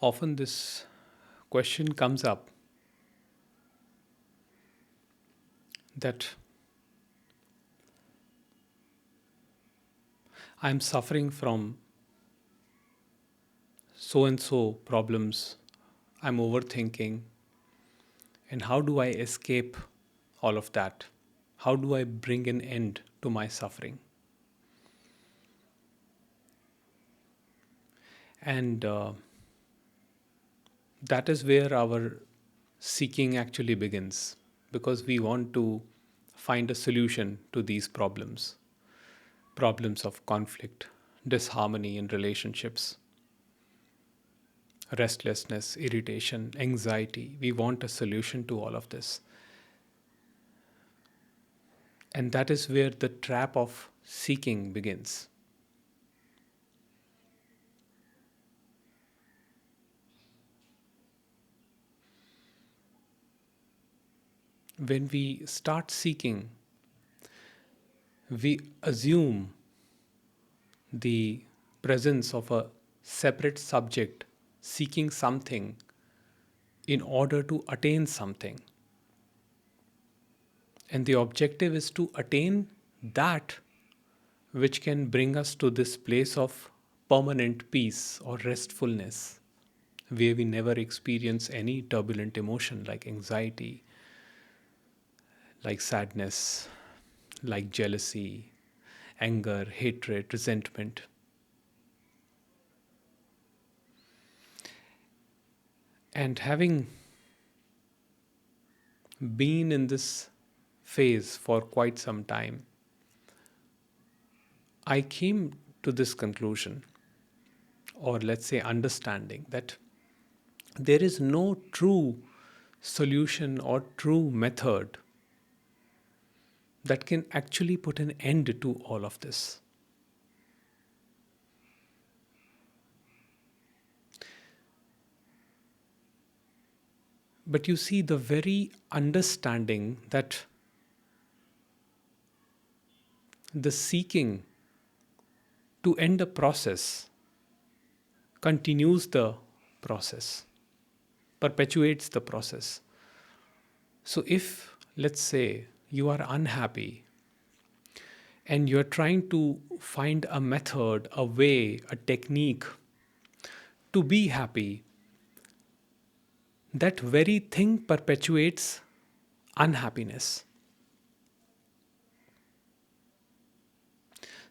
Often this question comes up that I'm suffering from so and so problems, I'm overthinking, and how do I escape all of that? How do I bring an end to my suffering? And that is where our seeking actually begins because we want to find a solution to these problems of conflict, disharmony in relationships, restlessness, irritation, anxiety. We want a solution to all of this. And that is where the trap of seeking begins. When we start seeking, we assume the presence of a separate subject seeking something in order to attain something. And the objective is to attain that which can bring us to this place of permanent peace or restfulness, where we never experience any turbulent emotion like anxiety, like sadness, like jealousy, anger, hatred, resentment. And having been in this phase for quite some time, I came to this conclusion, or let's say understanding, that there is no true solution or true method that can actually put an end to all of this. But you see, the very understanding that the seeking to end a process continues the process, perpetuates the process. So, if, let's say, you are unhappy and you're trying to find a method, a way, a technique to be happy, that very thing perpetuates unhappiness.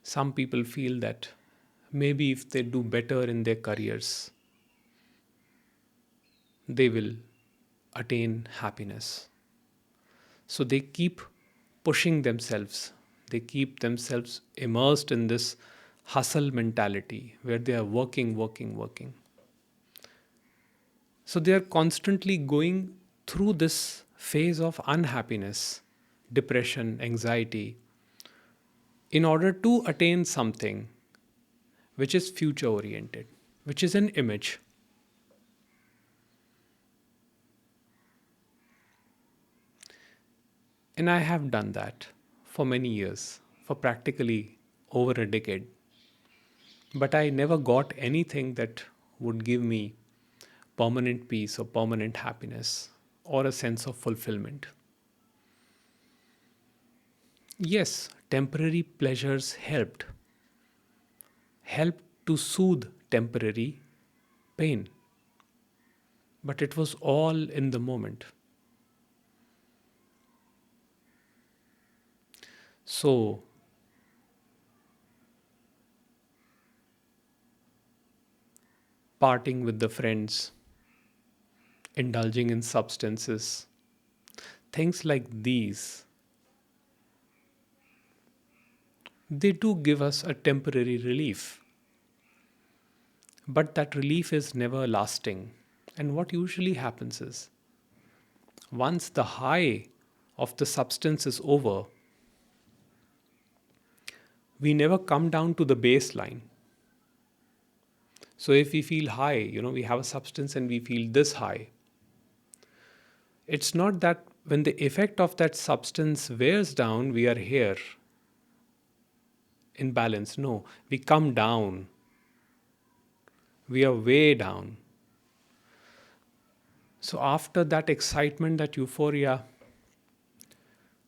Some people feel that maybe if they do better in their careers, they will attain happiness. So they keep pushing themselves, they keep themselves immersed in this hustle mentality where they are working, working, working. So they are constantly going through this phase of unhappiness, depression, anxiety, in order to attain something which is future oriented, which is an image. And I have done that for many years, for practically over a decade. But I never got anything that would give me permanent peace or permanent happiness or a sense of fulfillment. Yes, temporary pleasures helped to soothe temporary pain, but it was all in the moment. So, parting with the friends, indulging in substances, things like these, they do give us a temporary relief, but that relief is never lasting. And what usually happens is, once the high of the substance is over, we never come down to the baseline. So if we feel high, we have a substance and we feel this high, it's not that when the effect of that substance wears down, we are here in balance. No, we come down. We are way down. So after that excitement, that euphoria,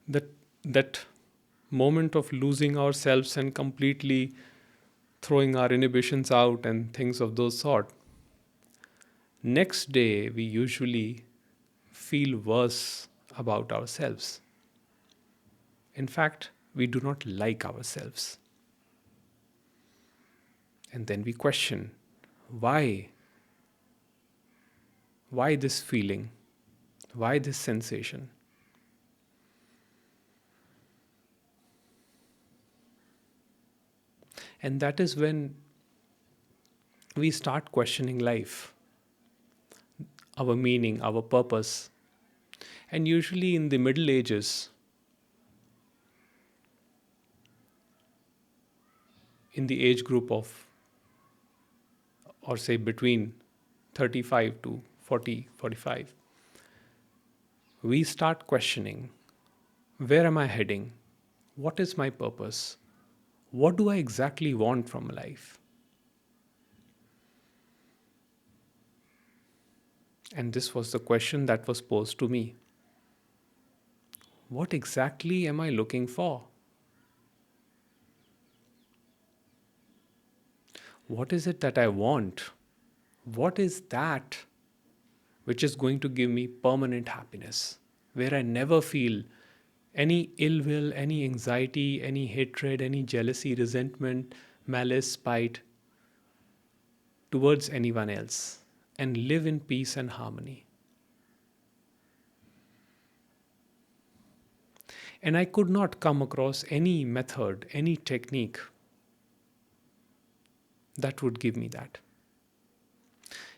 that that moment of losing ourselves and completely throwing our inhibitions out and things of those sort, next day we usually feel worse about ourselves. In fact, we do not like ourselves. And then we question, why? Why this feeling? Why this sensation? And that is when we start questioning life, our meaning, our purpose. And usually in the Middle Ages, in the age group of, or say between 35 to 40, 45, we start questioning, where am I heading? What is my purpose? What do I exactly want from life? And this was the question that was posed to me. What exactly am I looking for? What is it that I want? What is that which is going to give me permanent happiness, where I never feel any ill will, any anxiety, any hatred, any jealousy, resentment, malice, spite towards anyone else, and live in peace and harmony? And I could not come across any method, any technique that would give me that.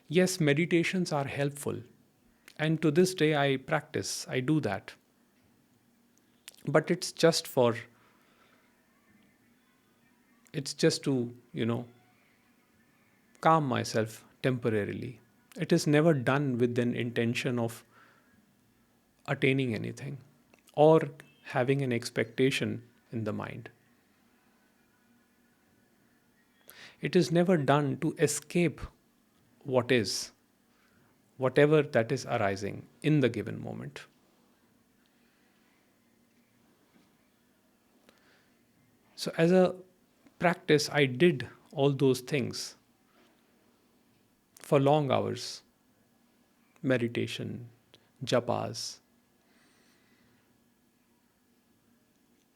Yes, meditations are helpful. And to this day, I practice, I do that. But it's just to, calm myself temporarily. It is never done with an intention of attaining anything or having an expectation in the mind. It is never done to escape what is, whatever that is arising in the given moment. So, as a practice, I did all those things for long hours: meditation, japas,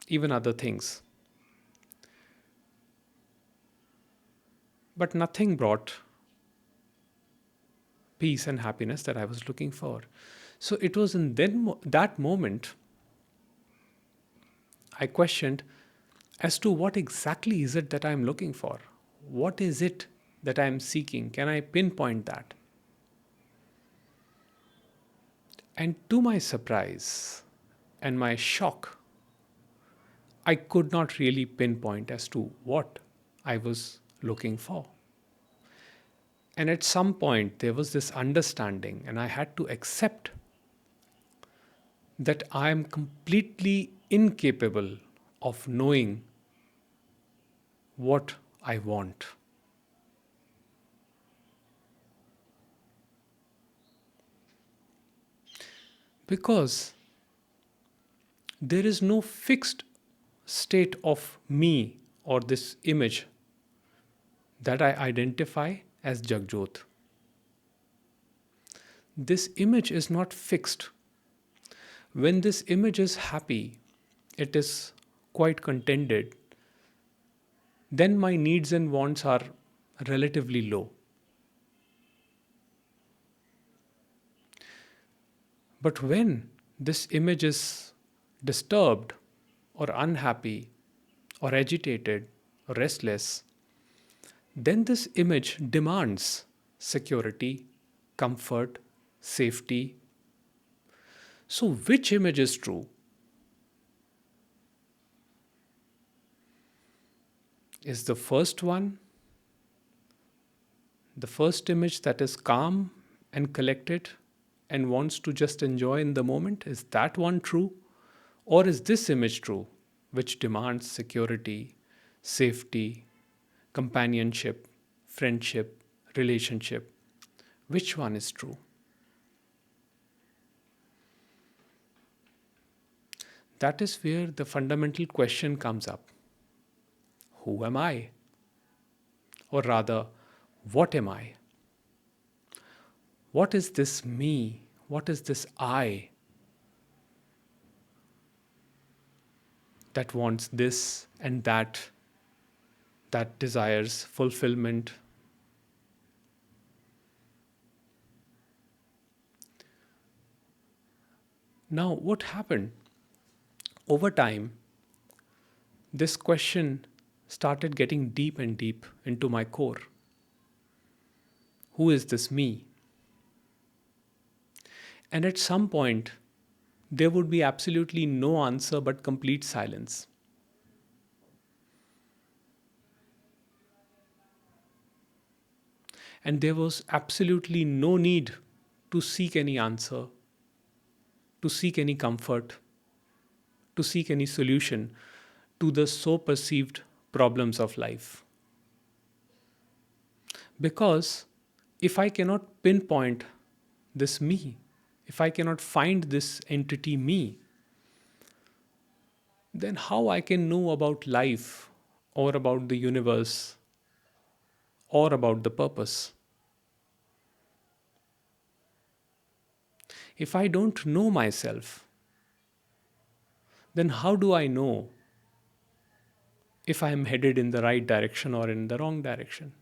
even other things. But nothing brought peace and happiness that I was looking for. So it was in that moment I questioned as to what exactly is it that I'm looking for? What is it that I'm seeking? Can I pinpoint that? And to my surprise and my shock, I could not really pinpoint as to what I was looking for. And at some point, there was this understanding, and I had to accept that I am completely incapable of knowing what I want. Because there is no fixed state of me or this image that I identify as Jagjot. This image is not fixed. When this image is happy, it is quite contented, then my needs and wants are relatively low. But when this image is disturbed or unhappy or agitated or restless, then this image demands security, comfort, safety. So, which image is true? Is the first one, the first image that is calm and collected and wants to just enjoy in the moment? Is that one true? Or is this image true, which demands security, safety, companionship, friendship, relationship? Which one is true? That is where the fundamental question comes up: who am I? Or rather, what am I? What is this me? What is this I that wants this and that desires fulfillment? Now, what happened? Over time, this question started getting deep and deep into my core. Who is this me? And at some point, there would be absolutely no answer but complete silence. And there was absolutely no need to seek any answer, to seek any comfort, to seek any solution to the so perceived problems of life. Because if I cannot pinpoint this me, if I cannot find this entity me, then how I can know about life or about the universe or about the purpose? If I don't know myself, then how do I know if I am headed in the right direction or in the wrong direction?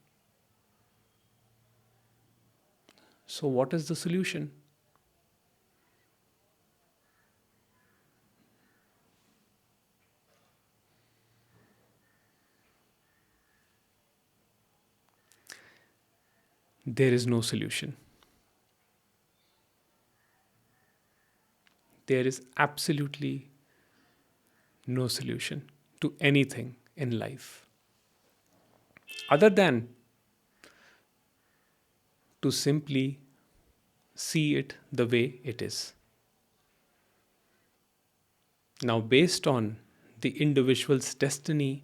So, what is the solution? There is no solution. There is absolutely no solution to anything in life other than to simply see it the way it is. Now, based on the individual's destiny,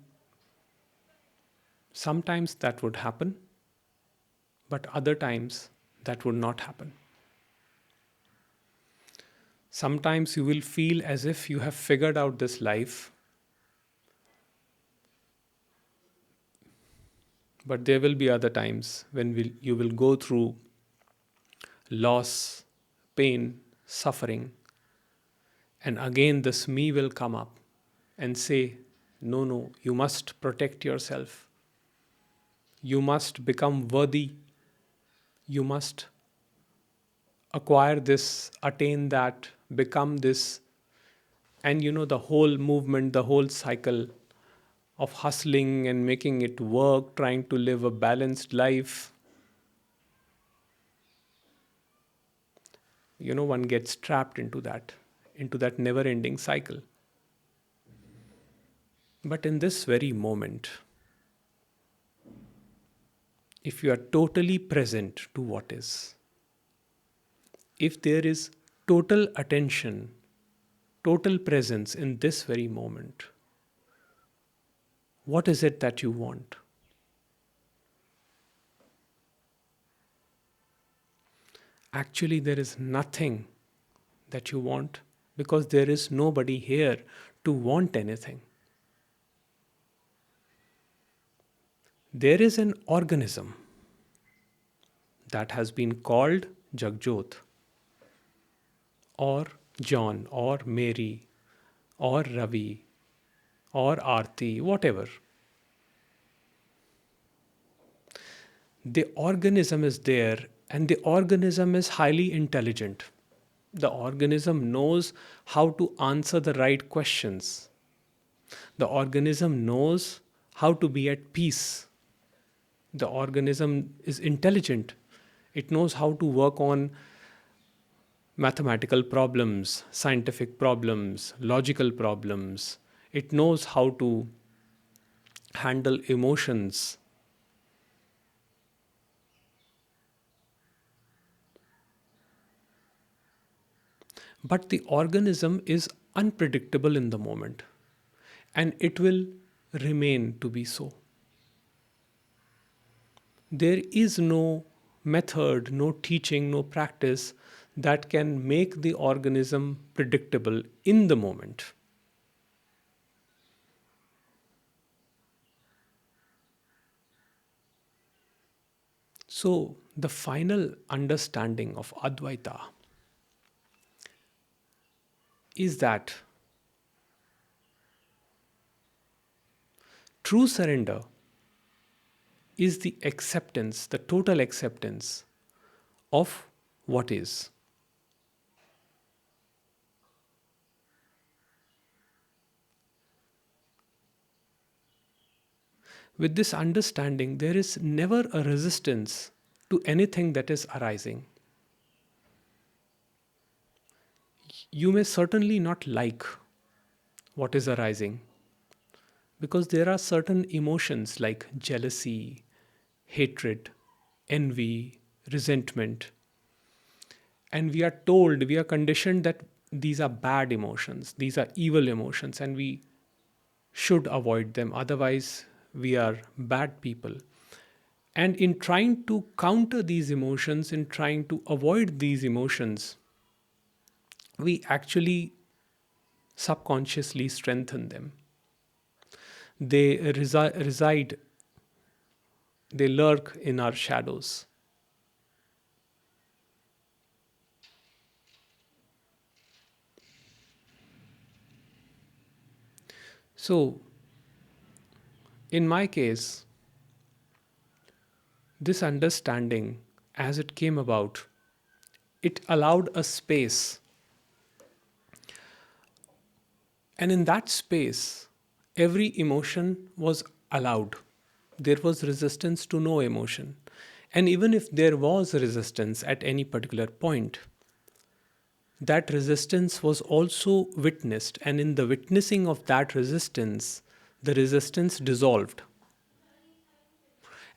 sometimes that would happen, but other times that would not happen. Sometimes you will feel as if you have figured out this life, but there will be other times when you will go through loss, pain, suffering, and again this me will come up and say, no, no, you must protect yourself. You must become worthy. You must acquire this, attain that, become this. And the whole movement, the whole cycle of hustling and making it work, trying to live a balanced life, one gets trapped into that never ending cycle. But in this very moment, if you are totally present to what is, if there is total attention, total presence in this very moment, what is it that you want? Actually, there is nothing that you want because there is nobody here to want anything. There is an organism that has been called Jagjot, or John, or Mary, or Ravi, or Aarti, whatever. The organism is there, and the organism is highly intelligent. The organism knows how to answer the right questions. The organism knows how to be at peace. The organism is intelligent. It knows how to work on mathematical problems, scientific problems, logical problems. It knows how to handle emotions. But the organism is unpredictable in the moment, and it will remain to be so. There is no method, no teaching, no practice that can make the organism predictable in the moment. So, the final understanding of Advaita is that true surrender is the acceptance, the total acceptance of what is. With this understanding, there is never a resistance to anything that is arising. You may certainly not like what is arising because there are certain emotions like jealousy, hatred, envy, resentment, and we are told, we are conditioned that these are bad emotions, these are evil emotions, and we should avoid them, otherwise we are bad people. And in trying to counter these emotions, in trying to avoid these emotions, we actually subconsciously strengthen them. They reside, they lurk in our shadows. So, in my case, this understanding, as it came about, it allowed a space. And in that space, every emotion was allowed. There was resistance to no emotion. And even if there was resistance at any particular point, that resistance was also witnessed. And in the witnessing of that resistance, the resistance dissolved.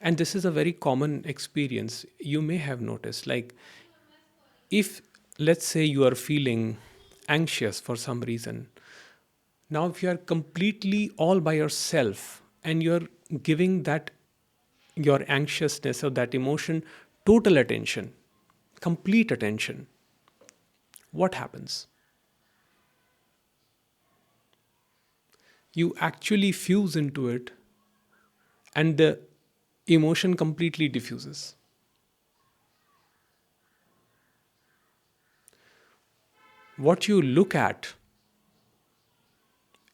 And this is a very common experience. You may have noticed, like, if, let's say, you are feeling anxious for some reason, now if you are completely all by yourself and you're giving that, your anxiousness or that emotion, total attention, complete attention, what happens? You actually fuse into it and the emotion completely diffuses. What you look at,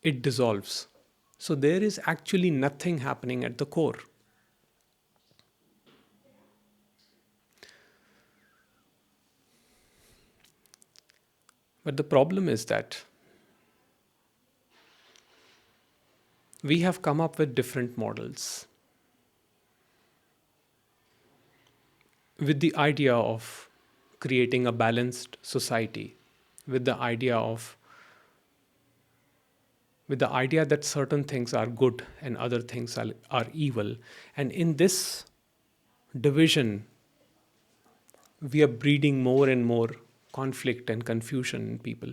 it dissolves. So there is actually nothing happening at the core. But the problem is that we have come up with different models with the idea of creating a balanced society, with the idea of, with the idea that certain things are good and other things are evil. And in this division, we are breeding more and more conflict and confusion in people.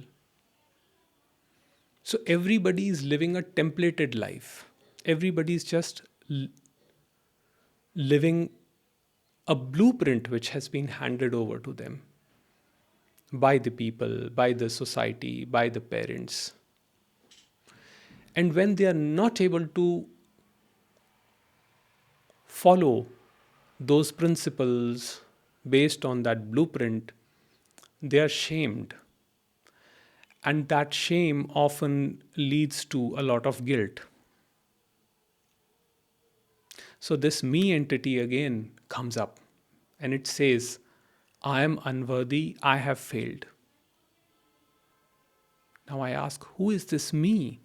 So everybody is living a templated life. Everybody is just living a blueprint which has been handed over to them by the people, by the society, by the parents. And when they are not able to follow those principles based on that blueprint, they are shamed. And that shame often leads to a lot of guilt. So, this me entity again comes up and it says, I am unworthy, I have failed. Now I ask, who is this me?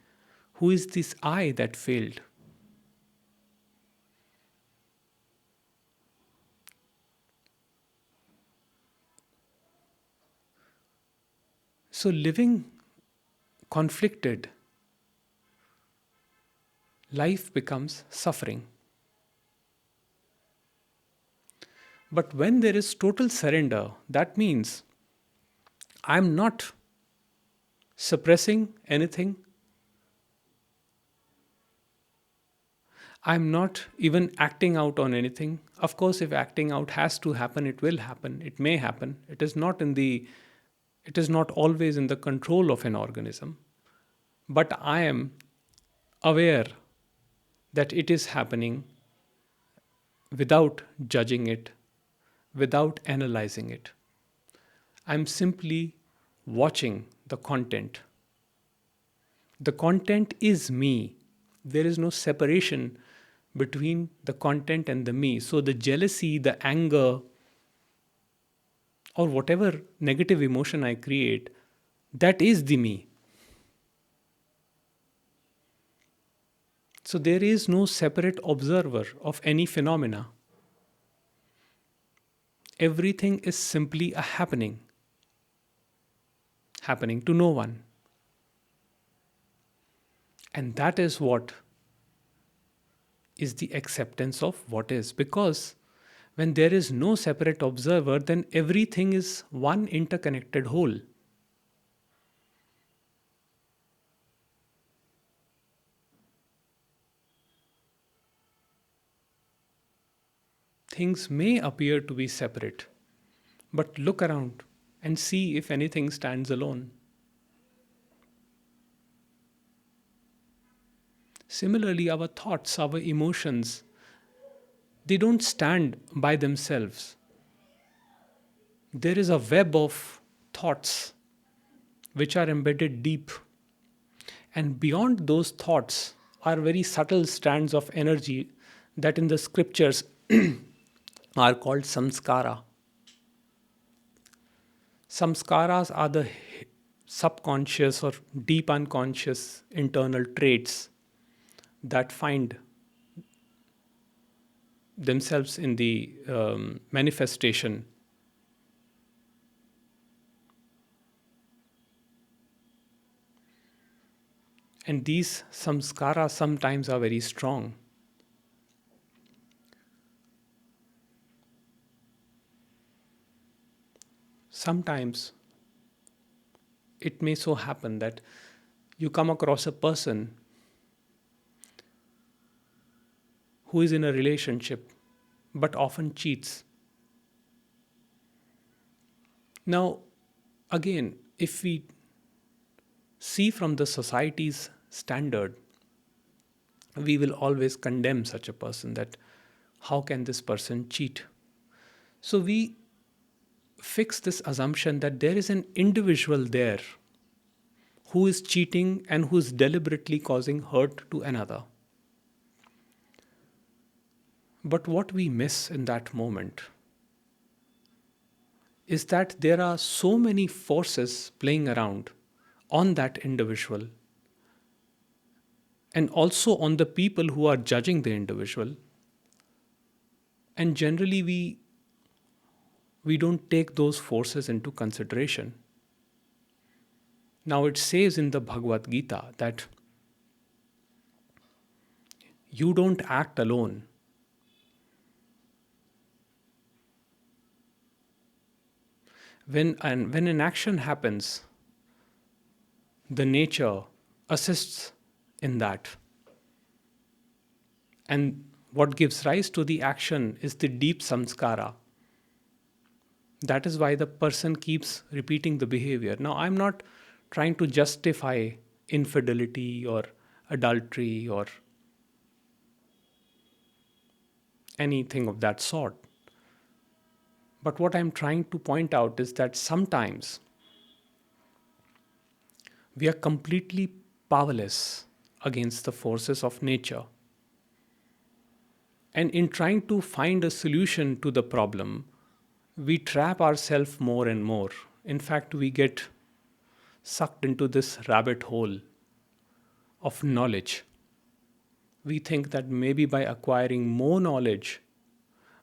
Who is this I that failed? So, living conflicted, life becomes suffering. But when there is total surrender, that means I'm not suppressing anything. I'm not even acting out on anything. Of course, if acting out has to happen, it will happen. It may happen. It is not always in the control of an organism. But I am aware that it is happening without judging it, without analyzing it. I'm simply watching the content. The content is me. There is no separation between the content and the me. So the jealousy, the anger, or whatever negative emotion I create, that is the me. So there is no separate observer of any phenomena. Everything is simply a happening to no one. And that is what is the acceptance of what is. Because when there is no separate observer, then everything is one interconnected whole. Things may appear to be separate, but look around and see if anything stands alone. Similarly, our thoughts, our emotions, they don't stand by themselves. There is a web of thoughts which are embedded deep, and beyond those thoughts are very subtle strands of energy that in the scriptures are called samskara. Samskaras are the subconscious or deep unconscious internal traits that find themselves in the manifestation. And these samskaras sometimes are very strong. Sometimes it may so happen that you come across a person who is in a relationship but often cheats. Now, again, if we see from the society's standard, we will always condemn such a person that how can this person cheat? So we fix this assumption that there is an individual there who is cheating and who is deliberately causing hurt to another. But what we miss in that moment is that there are so many forces playing around on that individual and also on the people who are judging the individual. And generally, we don't take those forces into consideration. Now, it says in the Bhagavad Gita that you don't act alone. When an action happens, the nature assists in that. And what gives rise to the action is the deep samskara. That is why the person keeps repeating the behavior. Now, I'm not trying to justify infidelity or adultery or anything of that sort. But what I'm trying to point out is that sometimes we are completely powerless against the forces of nature. And in trying to find a solution to the problem, we trap ourselves more and more. In fact, we get sucked into this rabbit hole of knowledge. We think that maybe by acquiring more knowledge,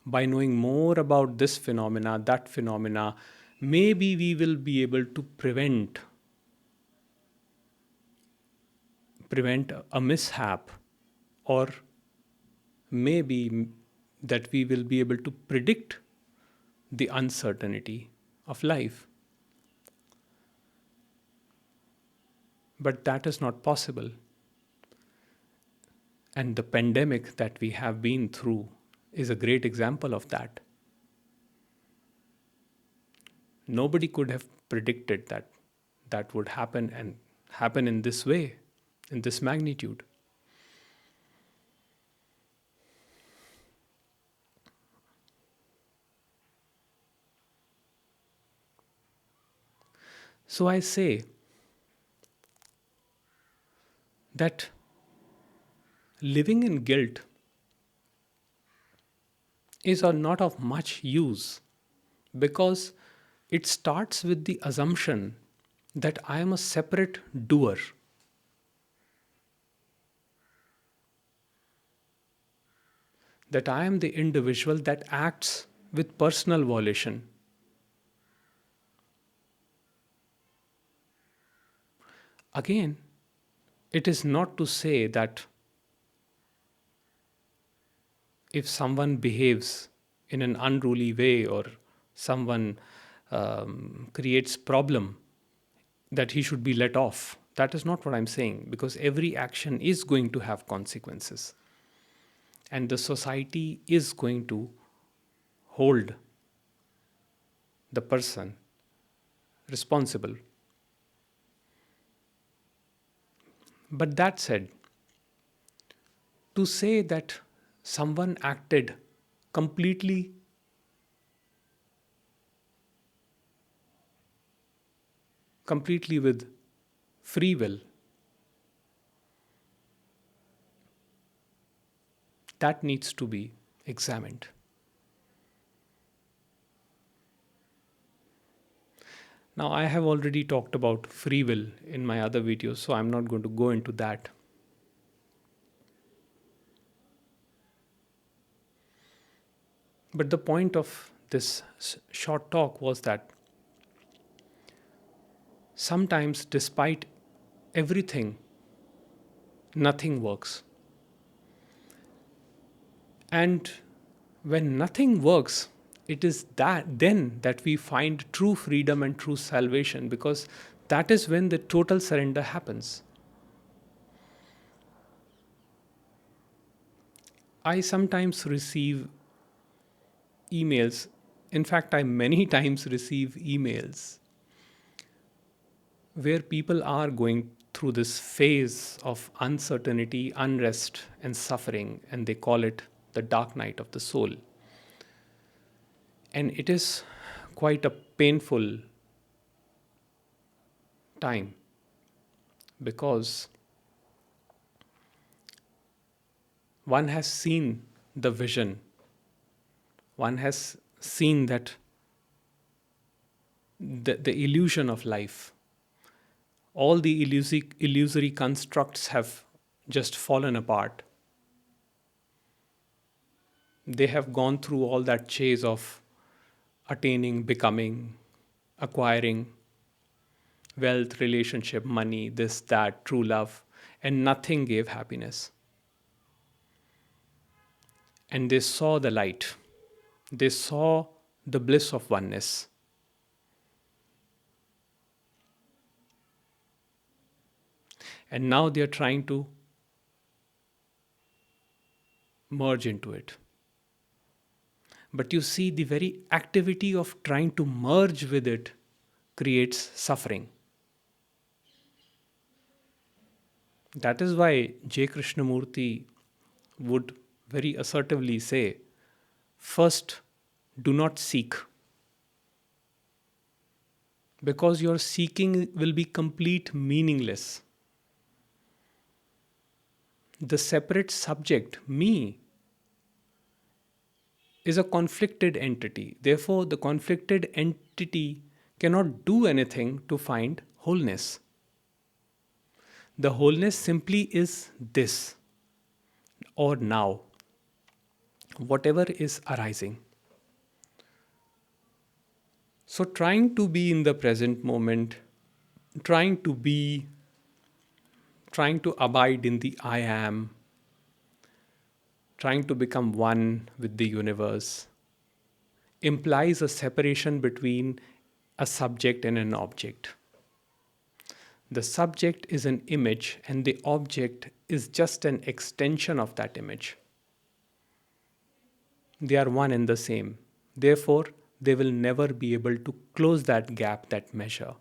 by knowing more about this phenomena, that phenomena, maybe we will be able to prevent a mishap, or maybe that we will be able to predict the uncertainty of life. But that is not possible. And the pandemic that we have been through is a great example of that. Nobody could have predicted that that would happen and happen in this way, in this magnitude. So I say that living in guilt is or not of much use, because it starts with the assumption that I am a separate doer, that I am the individual that acts with personal volition. Again, it is not to say that if someone behaves in an unruly way, or someone creates problem, that he should be let off. That is not what I'm saying, because every action is going to have consequences, and the society is going to hold the person responsible. But that said, to say that someone acted completely with free will, that needs to be examined. Now, I have already talked about free will in my other videos, so I'm not going to go into that. But the point of this short talk was that sometimes, despite everything, nothing works. And when nothing works, it is that we find true freedom and true salvation, because that is when the total surrender happens. I sometimes receive emails. In fact, I many times receive emails where people are going through this phase of uncertainty, unrest, and suffering, and they call it the dark night of the soul. And it is quite a painful time, because one has seen the vision, one has seen that the illusion of life, all the illusory constructs have just fallen apart. They have gone through all that chase of attaining, becoming, acquiring wealth, relationship, money, this, that, true love, and nothing gave happiness. And they saw the light, they saw the bliss of oneness. And now they are trying to merge into it. But you see, the very activity of trying to merge with it creates suffering. That is why J. Krishnamurti would very assertively say, first, do not seek, because your seeking will be complete meaningless. The separate subject, me, is a conflicted entity. Therefore, the conflicted entity cannot do anything to find wholeness. The wholeness simply is this, or now, whatever is arising. So, trying to be in the present moment, trying to abide in the I am, trying to become one with the universe, implies a separation between a subject and an object. The subject is an image, and the object is just an extension of that image. They are one and the same. Therefore, they will never be able to close that gap, that measure.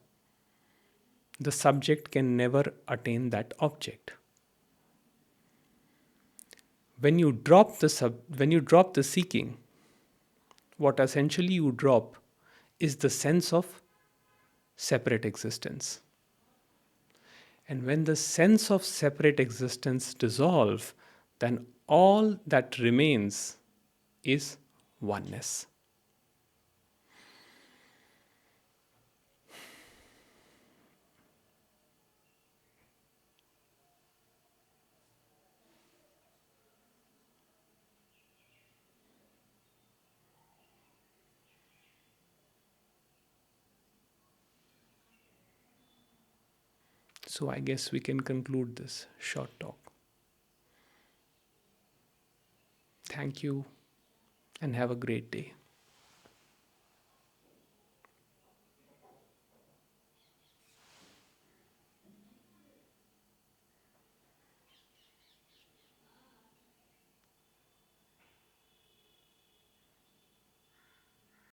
The subject can never attain that object. When you drop the seeking, what essentially you drop is the sense of separate existence. And when the sense of separate existence dissolve, then all that remains is oneness. So I guess we can conclude this short talk. Thank you and have a great day.